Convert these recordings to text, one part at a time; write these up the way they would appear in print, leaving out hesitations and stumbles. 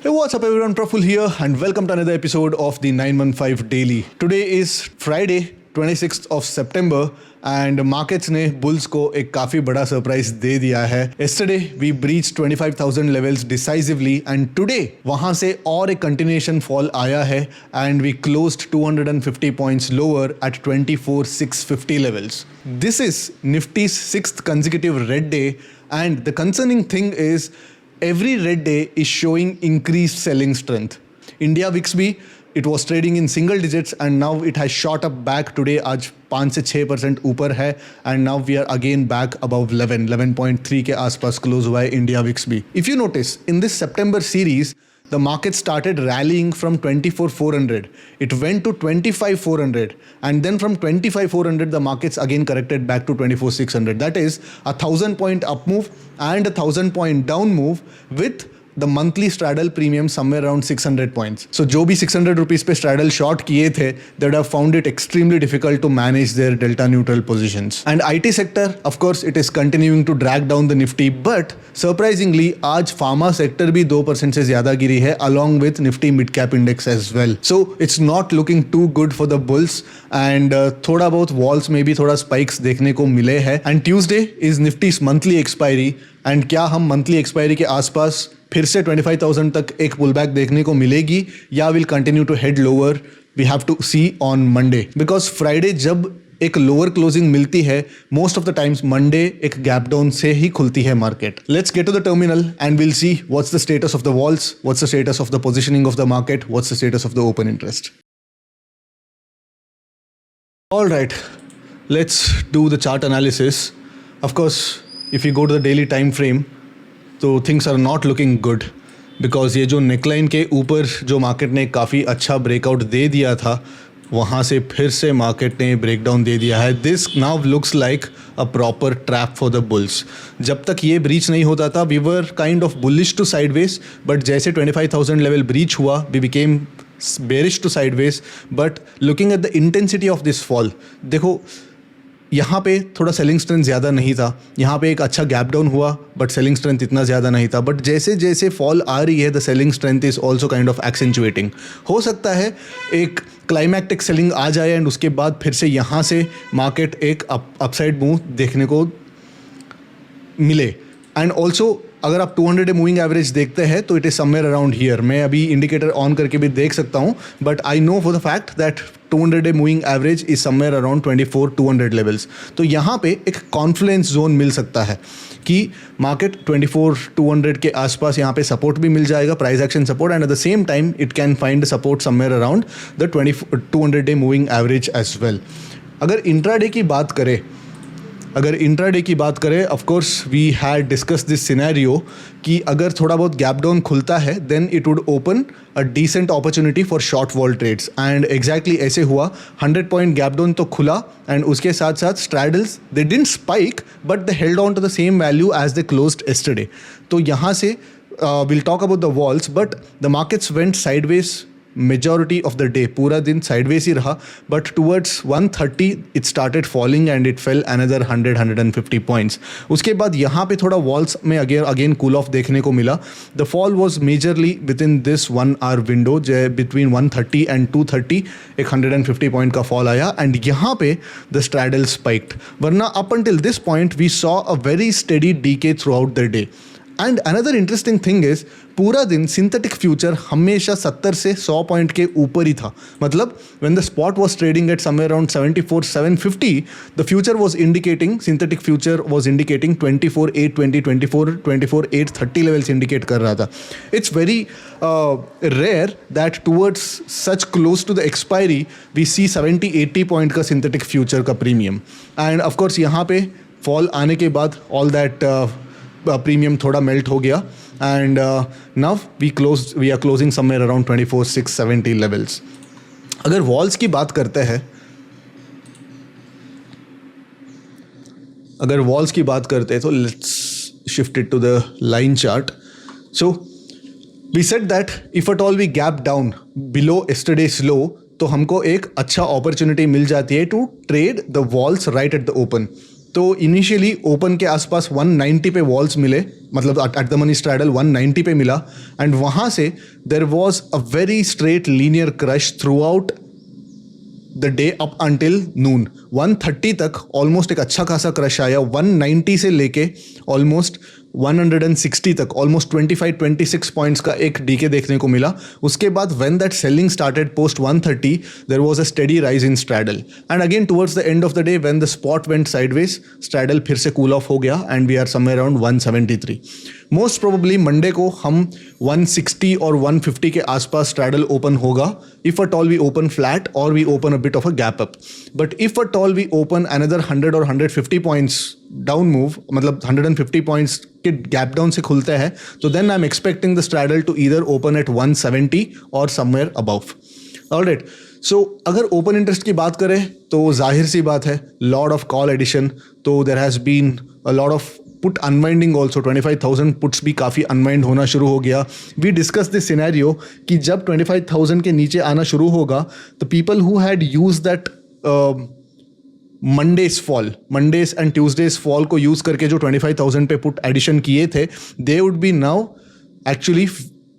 Hey, what's up everyone? Praful here and welcome to another episode of the 915 Daily. Today is Friday, 26th of September and markets ने bulls को एक काफ़ी बड़ा surprise दे दिया है. Yesterday we breached 25,000 levels decisively and today वहाँ से और एक continuation fall आया है and we closed 250 points lower at 24,650 levels. This is Nifty's 6th consecutive red day and the concerning thing is every red day is showing increased selling strength. India VIX भी it was trading in single digits and now it has shot up back today. आज 5 से 6% ऊपर है and now we are again back above 11.3 के आसपास close हुआ है India VIX भी. If you notice in this September series the market started rallying from 24,400. It went to 25,400 and then from 25,400 the markets again corrected back to 24,600. That is a 1,000 point up move and a 1,000 point down move with the monthly straddle premium somewhere around 600 points. So जो भी 600 rupees पे straddle short किए थे, they would have found it extremely difficult to manage their delta neutral positions. And IT sector, of course, it is continuing to drag down the Nifty, but surprisingly आज pharma sector भी 2% से ज़्यादा गिरी है, along with Nifty mid cap index as well. So it's not looking too good for the bulls and थोड़ा बहुत walls में भी थोड़ा spikes देखने को मिले हैं. And Tuesday is Nifty's monthly expiry and क्या हम monthly expiry के आसपास फिर से 25,000 तक एक पुल बैक देखने को मिलेगी या will continue to head lower. We have to see on Monday because Friday जब एक लोअर क्लोजिंग मिलती है most of the times Monday एक गैप डाउन से ही खुलती है market. Let's get to the terminal and will see what's the status of the vols, what's the status of the positioning of the market, what's the status of the open interest. Alright, let's do the chart analysis. Of course, if you go to the daily time frame, तो things are not looking good because ये जो neckline के ऊपर जो market ने काफ़ी अच्छा breakout दे दिया था वहाँ से फिर से मार्केट ने ब्रेकडाउन दे दिया है. This now looks like a proper trap for the bulls. जब तक ये ब्रीच नहीं होता था we were kind of bullish to sideways, but जैसे 25,000 लेवल ब्रीच हुआ we became bearish to sideways. But looking at the intensity of this fall, देखो यहाँ पे थोड़ा सेलिंग स्ट्रेंथ ज़्यादा नहीं था, यहाँ पे एक अच्छा गैप डाउन हुआ बट सेलिंग स्ट्रेंथ इतना ज़्यादा नहीं था. बट जैसे जैसे फॉल आ रही है the selling strength is also kind of accentuating. हो सकता है एक क्लाइमैक्टिक सेलिंग आ जाए एंड उसके बाद फिर से यहाँ से मार्केट एक अपसाइड मूव देखने को मिले. एंड ऑल्सो अगर आप 200 डे मूविंग एवरेज देखते हैं तो it is somewhere around here. मैं अभी इंडिकेटर ऑन करके भी देख सकता हूँ but I know for the fact that 200 day moving average is somewhere around 24,200 levels. तो यहाँ पे एक कॉन्फ्लुएंस जोन मिल सकता है कि मार्केट 24,200 के आसपास यहाँ पे सपोर्ट भी मिल जाएगा, price action support, and at the same time it can find support somewhere around the 200 day moving average as well. अगर इंट्राडे की बात करें of course we had discuss this scenario कि अगर थोड़ा बहुत गैप डाउन खुलता है then it would open a decent opportunity for short vol trades and exactly ऐसे हुआ. 100 पॉइंट गैप डाउन तो खुला एंड उसके साथ साथ straddles they didn't spike but they held on to the same value as they closed yesterday. तो यहाँ से will talk about the vols but the markets went sideways majority of the day. पूरा दिन sideways ही रहा but towards 1:30 it started falling and it fell another 150 points. उसके बाद यहाँ पे थोड़ा वॉल्स में अगेन कूल ऑफ देखने को मिला. The fall was majorly within this 1 hour window जो बिटवीन 1:30 एंड 2:30 एक 150 पॉइंट का फॉल आया एंड यहाँ पे द स्ट्रैडल स्पाइक्ड. वरना up until this point we saw a very steady decay throughout the day. And another interesting thing is पूरा दिन synthetic future हमेशा 70 से 100 पॉइंट के ऊपर ही था. मतलब when the spot was trading at somewhere around 74,750 the future was indicating, synthetic future was indicating 24,820, 24,830 levels indicate कर रहा था. It's very rare that towards such close to the expiry we see 70-80 point का synthetic future का premium. And of course यहाँ पे fall आने के बाद ऑल दैट प्रीमियम थोड़ा मेल्ट हो गया and now we are closing somewhere around 24,670 levels. अगर वॉल्स की बात करते हैं तो let's shift it to the line chart. So we said that if at all we gap down below yesterday's low तो हमको एक अच्छा अपॉर्चुनिटी मिल जाती है to trade the vols right at the open. तो इनिशियली ओपन के आसपास 190 पे वॉल्स मिले, मतलब एट द मनी स्ट्रैडल 190 पे मिला, एंड वहाँ से there was a very straight linear crush throughout the day up until noon. 130 तक ऑलमोस्ट एक अच्छा खासा क्रश आया. 190 से लेके ऑलमोस्ट 160 तक ऑलमोस्ट 25-26 पॉइंट्स का एक डीके देखने को मिला. उसके बाद when that selling started post 130 there was a steady rise in straddle, and again towards the end of the day when the spot went sideways, straddle फिर से कूल ऑफ हो गया and we are somewhere around 173. Most probably Monday को हम 160 और 150 के आसपास straddle open होगा, if at all we open flat और we open a bit of a gap up. But if at all we open another 100 और 150 points down move, मतलब 150 points के गैप डाउन से खुलते हैं, तो then I am expecting the straddle to either open at 170 और somewhere above. Alright, सो अगर open interest की बात करें तो जाहिर सी बात है, लॉट ऑफ कॉल एडिशन, तो there has been a lot of put unwinding also. 25,000 puts भी काफ़ी अनवाइंड होना शुरू हो गया. वी डिस्कस दिस सिनेरियो कि जब 25,000 के नीचे आना शुरू होगा, the people who had use that Mondays and Tuesdays fall को यूज़ करके जो 25,000 पे पुट एडिशन किए थे, they would be now actually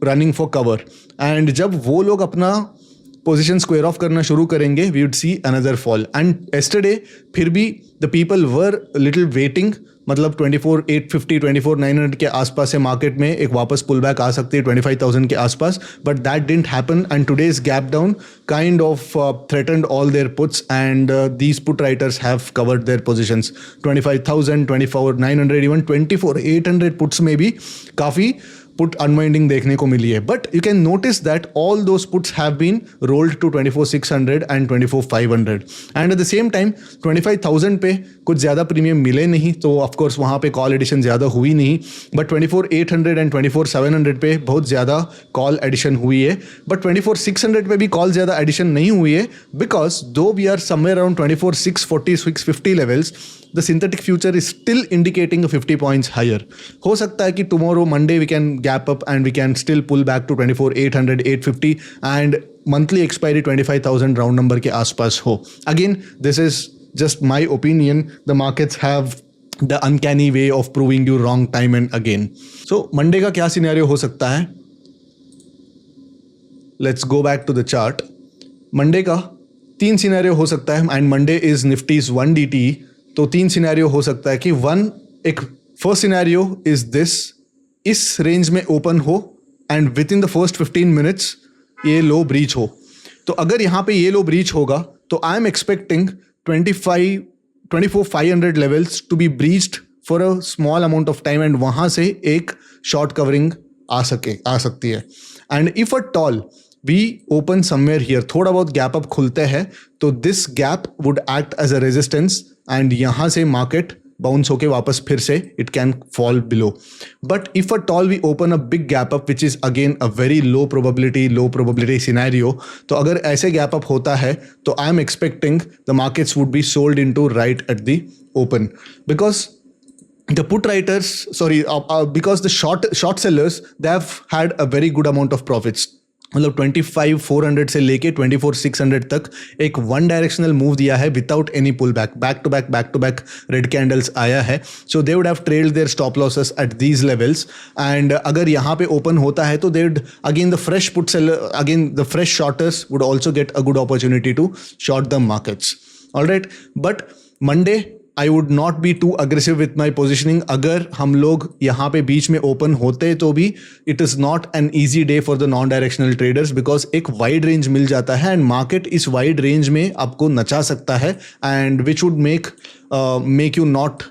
running for cover. And जब वो लोग अपना पोजीशन स्क्वायर ऑफ करना शुरू करेंगे, we would see another fall. And yesterday फिर भी the people were little waiting, मतलब 24,850 24,900 के आसपास से मार्केट में एक वापस पुल बैक आ सकती है 25,000 के आसपास, but that didn't happen and today's gap down kind of threatened all their puts and these put writers have covered their positions. 25,000 24,900 even 24,800 puts में भी काफ़ी पुट अनवाइंडिंग देखने को मिली है. But you can notice that all those puts have been rolled to 24,600 and 24,500 and at the same time 25,000 पे कुछ ज़्यादा प्रीमियम मिले नहीं, तो ऑफकोर्स वहाँ पे कॉल एडिशन ज़्यादा हुई नहीं. बट 24,800 एंड 24,700 पे बहुत ज़्यादा कॉल एडिशन हुई है. बट 24,600 पे भी कॉल ज़्यादा एडिशन नहीं हुई है, because though we are somewhere around 24,640 650 levels, the synthetic future is still indicating a 50 points higher. हो सकता है कि tomorrow Monday we can gap up and we can still pull back to 24,800 850 and monthly expiry 25,000 round number के आसपास हो. Again, this is just my opinion. The markets have the uncanny way of proving you wrong time and again. So Monday का क्या scenario हो सकता है? Let's go back to the chart. Monday का तीन सिनेरियो हो सकता है and Monday is Nifty's 1DTE. तो तीन सिनेरियो हो सकता है कि एक फर्स्ट सिनेरियो इज दिस, इस रेंज में ओपन हो and with in the first 15 minutes ये लो ब्रीच हो. तो अगर यहाँ पे ये लो ब्रीच होगा तो I am expecting 24,500 levels to be breached for a small amount of time and वहाँ से एक शॉर्ट कवरिंग आ सकती है. And if at all we open somewhere here, थोड़ा बहुत गैप अप खुलते हैं, तो this gap would act as a resistance and यहाँ से मार्केट बाउंस होके वापस फिर से it can fall below. But if at all we open a big gap up which is again a very low probability scenario, तो अगर ऐसे gap up होता है तो I am expecting the markets would be sold into right at the open, because the put writers, because the short sellers, they have had a very good amount of profits. मतलब 25,400 से लेके 24,600 तक एक one directional move दिया है without any pull back to back red candles आया है. So they would have trailed their stop losses at these levels and अगर यहाँ पे ओपन होता है तो they would again the fresh shorters would also get a good opportunity to short the markets. Alright, but Monday I would not be too aggressive with my positioning. अगर हम लोग यहाँ पे बीच में ओपन होते तो भी it is not an easy day for the non directional traders, because एक वाइड रेंज मिल जाता है एंड मार्केट इस वाइड रेंज में आपको नचा सकता है and which would make you not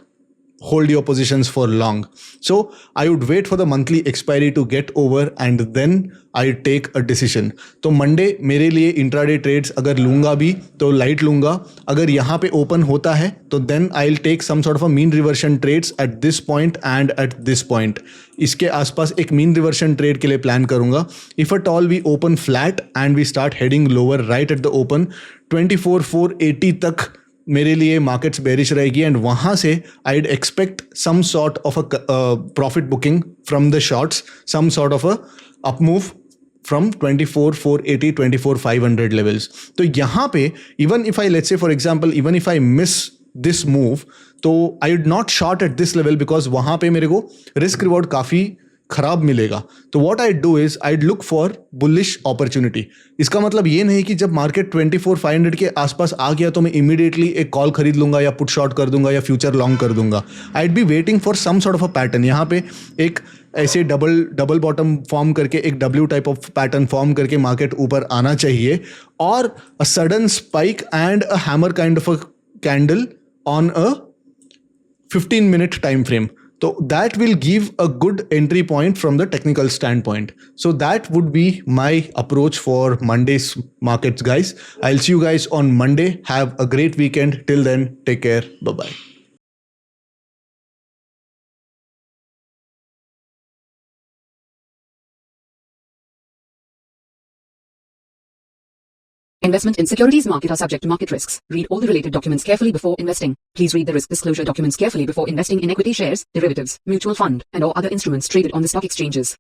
hold your positions for long. So I would wait for the monthly expiry to get over and then I take a decision. तो Monday मेरे लिए intraday trades अगर लूँगा भी तो light लूँगा. अगर यहाँ पे ओपन होता है तो then I'll take some sort of a mean reversion trades at this point and at this point. इसके आसपास एक mean reversion trade के लिए प्लान करूँगा. If at all we open flat and we start heading lower right at the open, 24,480 तक मेरे लिए markets bearish रहेगी एंड वहाँ से I'd expect some sort of a profit booking from the shorts, some sort of a up move from 24,480 24,500 levels. तो यहाँ पे even if I let's say for example even if I miss this move, तो I would not short at this level because वहाँ पे मेरे को risk reward काफ़ी खराब मिलेगा. तो what I do is I look for bullish opportunity. इसका मतलब ये नहीं कि जब मार्केट 24,500 के आसपास आ गया तो मैं इमीडिएटली एक कॉल खरीद लूंगा या पुट शॉर्ट कर दूंगा या फ्यूचर लॉन्ग कर दूंगा. I be waiting for some sort of a pattern. यहाँ पे एक ऐसे डबल बॉटम फॉर्म करके एक W type of pattern form करके मार्केट ऊपर आना चाहिए, और a sudden spike and a hammer kind of a candle on a 15-minute time frame. So that will give a good entry point from the technical standpoint. So that would be my approach for Monday's markets, guys. I'll see you guys on Monday. Have a great weekend. Till then, take care. Bye-bye. Investment in securities market are subject to market risks. Read all the related documents carefully before investing. Please read the risk disclosure documents carefully before investing in equity shares, derivatives, mutual fund, and or other instruments traded on the stock exchanges.